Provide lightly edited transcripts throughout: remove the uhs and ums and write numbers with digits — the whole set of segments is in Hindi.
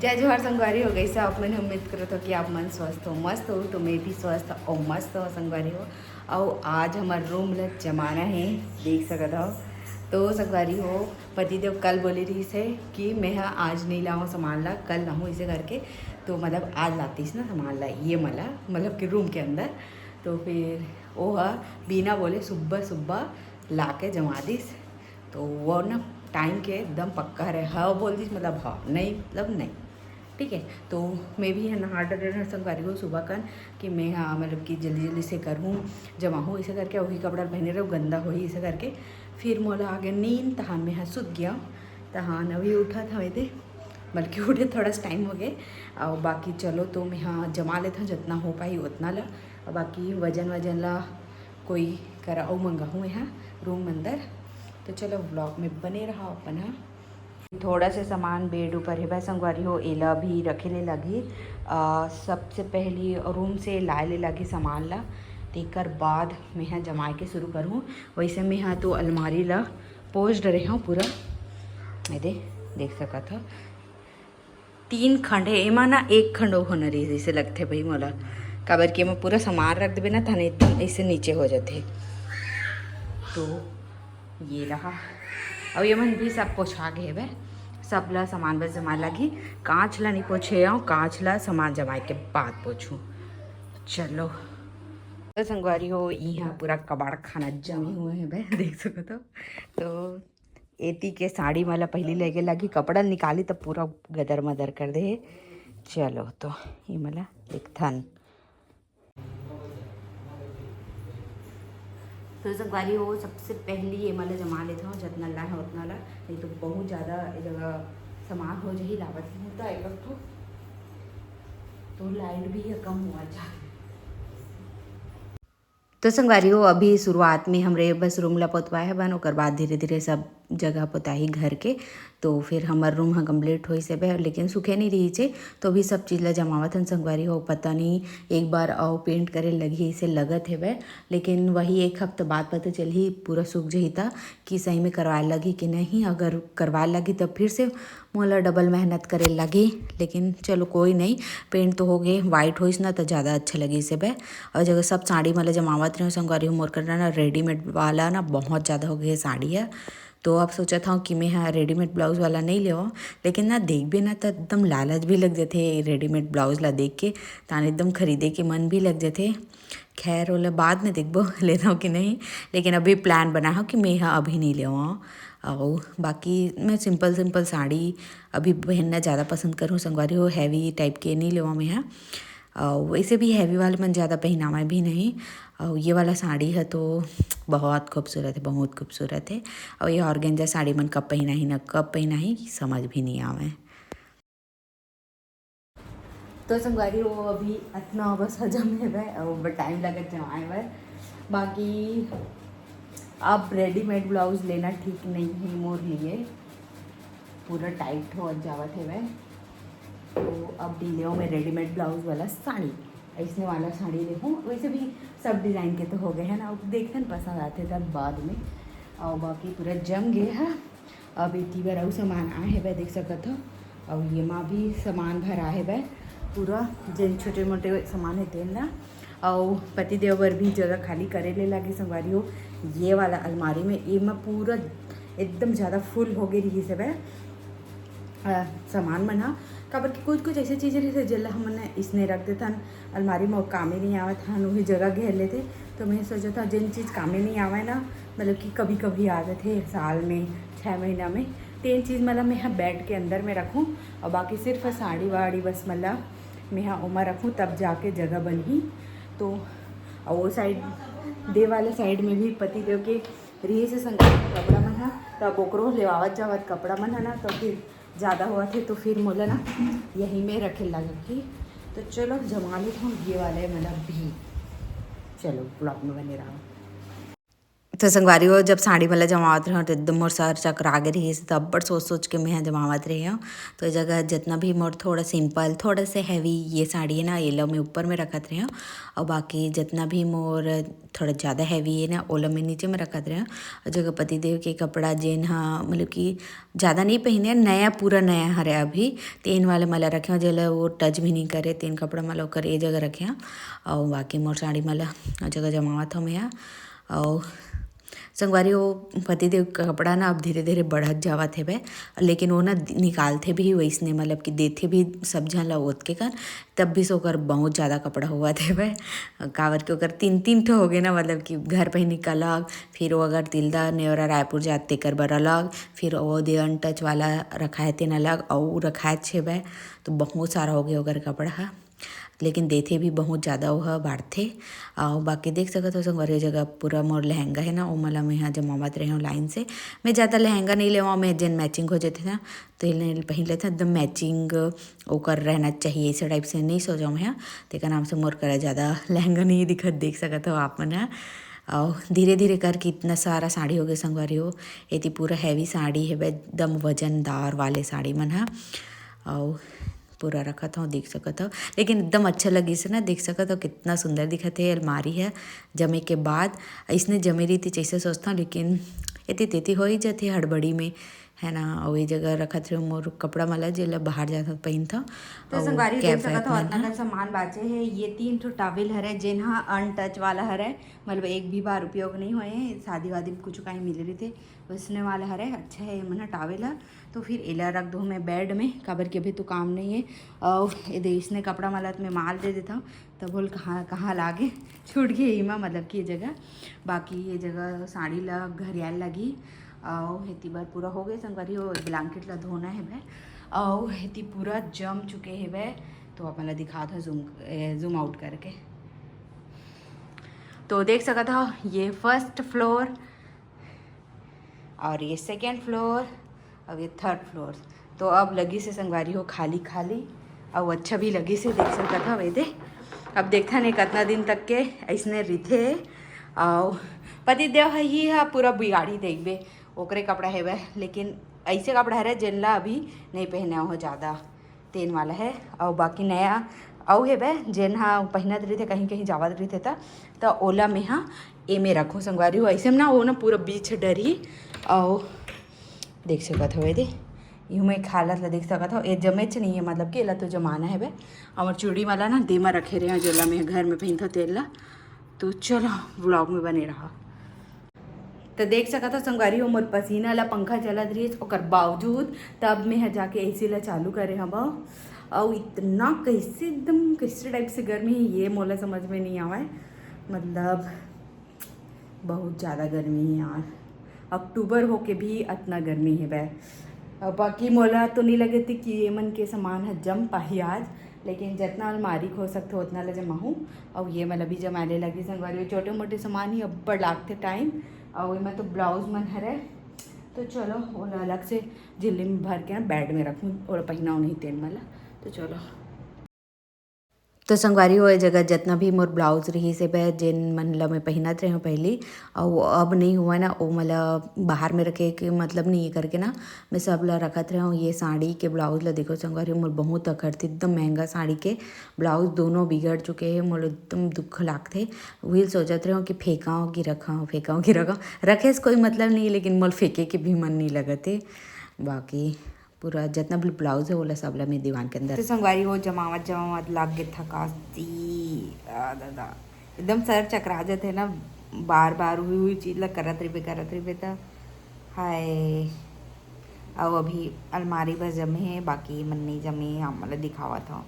जय जोहार संगवारी हो गई सब मैंने उम्मीद करत हो कि आप मन स्वस्थ हो मस्त हो तो मैं भी स्वस्थ और मस्त हो संगवारी हो। और आज हमारे रूम ल जमाना है देख सकत हो। तो संगवारी हो पतिदेव कल बोले रही से कि मैं हाँ आज नहीं लाऊँ सामान ला कल लाऊँ इसे करके। तो मतलब आज लातीस ना सामान ला ये मला मतलब कि रूम के अंदर। तो फिर वो बिना बोले सुबह सुबह ला के जमा दीस। तो वो ना टाइम के एकदम पक्का रहे हाँ बोल दीस मतलब हाँ नहीं मतलब नहीं ठीक है। तो मैं भी है ना हार्डर संगवारी हूँ सुबह कन कि मैं हाँ मतलब कि जल्दी जल्दी से करूँ जमा हूँ इसे करके वही कपड़ा पहने रहो गंदा हो ही इसे करके। फिर मोला आगे नींद तहान में हाँ सुत गया तहान अभी उठा था वे बल्कि उठे थोड़ा सा टाइम हो गए। और बाकी चलो तो मैं हाँ जमा लेता हूँ जितना हो पाई उतना ला और बाकी वजन वजन ला कोई करा और मंगा हूँ यहाँ रूम अंदर। तो चलो व्लॉग में बने रहा अपन हाँ। थोड़ा से सामान बेड ऊपर है भाई संगवारी हो एला भी रखे ले लगी। सबसे पहली रूम से लाए ले लगी सामान ला देकर बाद मैं यहाँ जमा के शुरू करूँ। वैसे मैं यहाँ तो अलमारी ला पोस्ट डरे हूँ पूरा मैं देख सका था 3 खंड है एमा ना 1 खंड होना रही जैसे लगते भाई मोला काबर कि मैं पूरा सामान रख देवे ना थाने एकदम ऐसे नीचे हो जाते। तो ये रहा और ये मन भी सब पोछा गए वे सब ला सामान बस जमा लगी कांच ला नहीं पोछे आओ कांच ला सामान जमाए के बाद पोछूँ। चलो तो संगवारी हो यहाँ पूरा कबाड़ खाना जमे हुए हैं भाई देख सको तो एती के साड़ी वाला पहली लेके लगी कपड़ा निकाली तब पूरा गदर मदर कर दे। चलो तो ये मला दिखथन तो संगवारी हो सबसे पहली ये मतलब जमा लेता हूँ जितना ला है उतना ला नहीं तो बहुत ज़्यादा जगह सामान हो जाए लावत होता है एक तो लाइट भी है कम हुआ जा। तो संगवारी हो अभी शुरुआत में हमरे बस रूम ला पोतवाए है बन ओकर बाद धीरे धीरे सब जगह पोताही घर के। तो फिर हमार रूम हाँ कम्प्लीट हो से बे लेकिन सूखे नहीं रही चे तो भी सब चीज़ ला जमावत हन संगवारी हो पता नहीं एक बार और पेंट करे लगी इसे लगत है बे लेकिन वही एक हफ्ते बाद पता चल ही पूरा सूख जही था कि सही में करवाए लगी कि नहीं अगर करवाए लगी तब फिर से मोला डबल मेहनत करे लगी। लेकिन चलो कोई नहीं पेंट तो हो गए वाइट होइस ना तो ज़्यादा अच्छा लगी से बे। और जगह सब साड़ी मतलब जमावत रही संगवारी मोर करना ना रेडीमेड वाला ना बहुत ज़्यादा हो गई साड़ी है। तो अब सोचा था कि मैं हाँ रेडीमेड ब्लाउज़ वाला नहीं ले लेकिन ना देख भी ना तो एकदम लालच भी लग जाते रेडीमेड ब्लाउज़ ला देख के तान एकदम खरीदे के मन भी लग जाते। खैर वाला बाद में देखबो लेता हूँ कि नहीं लेकिन अभी प्लान बना हो कि मैं हाँ अभी नहीं ले और बाकी मैं सिंपल सिंपल साड़ी अभी पहनना ज़्यादा पसंद करूँ संगवारी हो हैवी टाइप के नहीं ले मैं हाँ। और वैसे भी हैवी वाले मन ज़्यादा पहनावा भी नहीं। और ये वाला साड़ी है तो बहुत खूबसूरत है बहुत खूबसूरत है। और ये ऑर्गेंजा साड़ी मन कब पहना ही ना कब पहना ही समझ भी नहीं आवे। तो संगवारी वो अभी इतना बस हजम है वह और टाइम लगे जमाए वह बाकी अब रेडीमेड ब्लाउज लेना ठीक नहीं है मोर लिए पूरा टाइट हो जावत है वह। तो अब डिले में रेडीमेड ब्लाउज वाला साड़ी ऐसे वाला साड़ी देखूँ वैसे भी सब डिज़ाइन के तो हो गए हैं ना अब देखते हैं पसंद आते तब बाद में। और बाकी पूरा जम गया है अब इतनी बार और सामान आए है वह देख सकते हो। और ये माँ भी सामान भर आए वह पूरा जिन छोटे मोटे सामान है तेल ना। और पति देव बर भी जगह खाली करे ले लगे संगवारी हो ये वाला अलमारी में ये मैं पूरा एकदम ज़्यादा फुल हो गई रही सब सामान मना काबर कि कुछ ऐसी चीज़ें रही जिला हमने इसने रख देता अलमारी में काम ही नहीं आवत था वही जगह घेर लेते। तो मैं सोचा था जिन चीज़ काम ही नहीं आवे ना मतलब कि कभी कभी आ जाते साल में 6 महीना में तीन चीज़ मतलब मैं यहाँ बेड के अंदर में रखूँ और बाकी सिर्फ साड़ी वाड़ी बस मतलब मैं यहाँ उमर रखूँ तब जाके जगह बनी। तो और वो साइड दे वाले साइड में भी पति देव के रही से संग कपड़ा मन है तब ओकरो लेवावत जावत कपड़ा मन है ना तो फिर ज़्यादा हुआ थे तो फिर मोला ना यहीं में रखे लगी। तो चलो जमा लेता हूँ ये वाले मतलब भी चलो ब्लॉग में बने रहा। तो संगवारी हो जब साड़ी वाला जमावत रहे तो एकदम मोर सर चकरा गे रही तब बड़ सोच सोच के मैं जमावत रही हूँ। तो इस जगह जितना भी मोर थोड़ा सिंपल थोड़ा से हैवी ये साड़ी है ना ये लो मैं ऊपर में रखत रही हूँ और बाकी जितना भी मोर थोड़ा ज़्यादा हैवी है ना ओला मैं नीचे में रखत रही हूँ। और जगह पति देव के कपड़ा जेन हाँ मतलब कि ज़्यादा नहीं पहने नया पूरा नया हरे अभी तेन वाले मला रखे हो जेला वो टच भी नहीं करे तेन कपड़ा मला कर ये जगह रखे हैं और बाकी मोर साड़ी मला जगह जमावत हूँ मैं और संगवारी वो पतिदेव का कपड़ा ना अब धीरे धीरे बढ़त जावत है बे लेकिन वो ना निकालते भी वैसने मतलब कि देते भी सब झन ला ओत के कर तब भी सोकर बहुत ज़्यादा कपड़ा हुआ थे बे कावर के ओकर तीन तीन ठो हो गए ना मतलब कि घर पे ही अलग फिर वो अगर तिलदा नेवरा रायपुर जाते कर बर अलग फिर वो देवन टच वाला रखाए तेन अलग और रखाए छे बे तो बहुत सारा हो गया ओकर कपड़ा है लेकिन देथे भी बहुत ज़्यादा वह बाढ़ते और बाकी देख सकते हो संगवारी जगह पूरा मोर लहंगा है ना वो मला मैं यहाँ जमावत रही हूँ लाइन से मैं ज़्यादा लहंगा नहीं लेवा मैं जिन मैचिंग हो जाते ना तो ये पहन लेते एकदम मैचिंग वो कर रहना चाहिए इस टाइप से नहीं सो जाऊँ यहाँ तेका नाम से मोर करे ज़्यादा लहंगा नहीं दिखत देख सकते हो आप मन है और धीरे धीरे करके इतना सारा साड़ी हो गया संगवारी हो ये पूरा हैवी साड़ी है एकदम वजनदार वाले साड़ी मन है और पूरा रखा था देख सकता हो लेकिन एकदम अच्छा लगी से ना देख सकता हो कितना सुंदर दिखत है अलमारी है जमे के बाद इसने जमे रही थी जैसे सोचता हूँ लेकिन इतनी तेती हो ही जाती हड़बड़ी में है ना और वही जगह रखा थे मोर कपड़ा मला जेला बाहर जाता पहन था तो संगवारी देख सकता हो इतना सामान बाचे है ये 3 ठो टॉवेल हरे जेन हा अनटच वाला हरे मतलब एक भी बार उपयोग नहीं हुए हैं शादी वादी में कुछ कहीं मिल रहे थे उसने वाला हरे अच्छा है मना टॉवेल है तो फिर एला रख दो मैं बेड में काबर के भी तो काम नहीं है और ये इसने कपड़ा मला में माल दे देता हूँ तब बोल कहाँ कहाँ लागे छूट गई इमा मतलब कि ये जगह बाकी ये जगह साड़ी ला घरियाल लगी और हेती बार पूरा हो गए संगवारी हो ब्लैंकेट ला धोना है भाई और हेती पूरा जम चुके हैं भाई तो आप मला दिखा था जूम आउट करके तो देख सका था ये फर्स्ट फ्लोर और ये सेकेंड फ्लोर और ये थर्ड फ्लोर तो अब लगी से संगवारी हो खाली खाली और अच्छा भी लगी से देख सकता था वे दे अब देखता नहीं कितना दिन तक के ऐसने रिथे और पति देव है ही है पूरा बिगाड़ी देख बे ओकरे कपड़ा है वह लेकिन ऐसे कपड़ा है जिनला अभी नहीं पहना हो ज़्यादा तेन वाला है और बाकी नया और है वह जेन हाँ पहनत रही थे कहीं कहीं जावत रही थे तो ओला में हाँ ए में रखो संगवारी हो ऐसे में ना वो ना पूरा बीच डरी और देख सकत हो दे यूँ में खालत ला देख सकत हो ये जमेच नहीं है मतलब कि एला तो जमाना है बे और चूड़ी वाला ना देमा रखे रहे जेला में घर में पहन था तेला तो चलो व्लॉग में बने रहा तो देख सका था संगवारी हो मोर पसीना ला पंखा चलत रही और बावजूद तब मैं जाके एसी ला चालू करे हम और इतना कैसे एकदम कैसे टाइप से गर्मी है ये मोला समझ में नहीं आवा है मतलब बहुत ज़्यादा गर्मी है यार अक्टूबर हो के भी इतना गर्मी है वह बाकी मोला तो नहीं लगे थी कि ये मन के सामान है जम पाही आज लेकिन जितना अलमारी हो सकते उतना ला जमाऊँ और ये मतलब भी जमाने लगी संगवारी छोटे मोटे सामान ही अब लागते टाइम और मैं तो ब्लाउज मन है तो चलो वो अलग से झिल्ली में भर के ना बेड में रखूँ और पहनाऊँ नहीं तेल मला तो चलो तो संगवारी हो जगह जितना भी मोर ब्लाउज रही से बह जिन मन ला मैं पहनत रही हूँ पहली और वो अब नहीं हुआ ना वो मतलब बाहर में रखे के मतलब नहीं करके ना मैं सब ला रखत रही हूँ ये साड़ी के ब्लाउज ला देखो संगवारी मोर बहुत अखरती एकदम महंगा साड़ी के ब्लाउज दोनों बिगड़ चुके हैं मोर एकदम दुख लागते वही सोचत रही हूँ कि फेंकाऊँ कि रखाऊँ रखे से कोई मतलब नहीं लेकिन मोल फेंके के भी मन नहीं लगते बाकी पूरा जितना भी ब्लाउज है वो सब ला मेरे दीवान के अंदर तो संगवारी हो जमावत लाग गए थकाती दादा एकदम सर चकरा जाते ना बार बार हुई चीज़ ला करत रही तो हाय अब अभी अलमारी बस जमे है बाकी मन नहीं जमे हम मतलब दिखावा था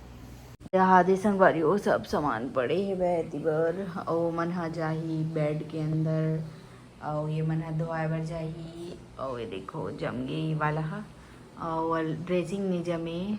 यहाँ दे संगवारी वो सब सामान पड़े है बैठी बर और मन हा जाही बेड के अंदर और ये मन हा धोए बर जाही और ये देखो जम गई वाला हा और ड्रेसिंग नहीं जमे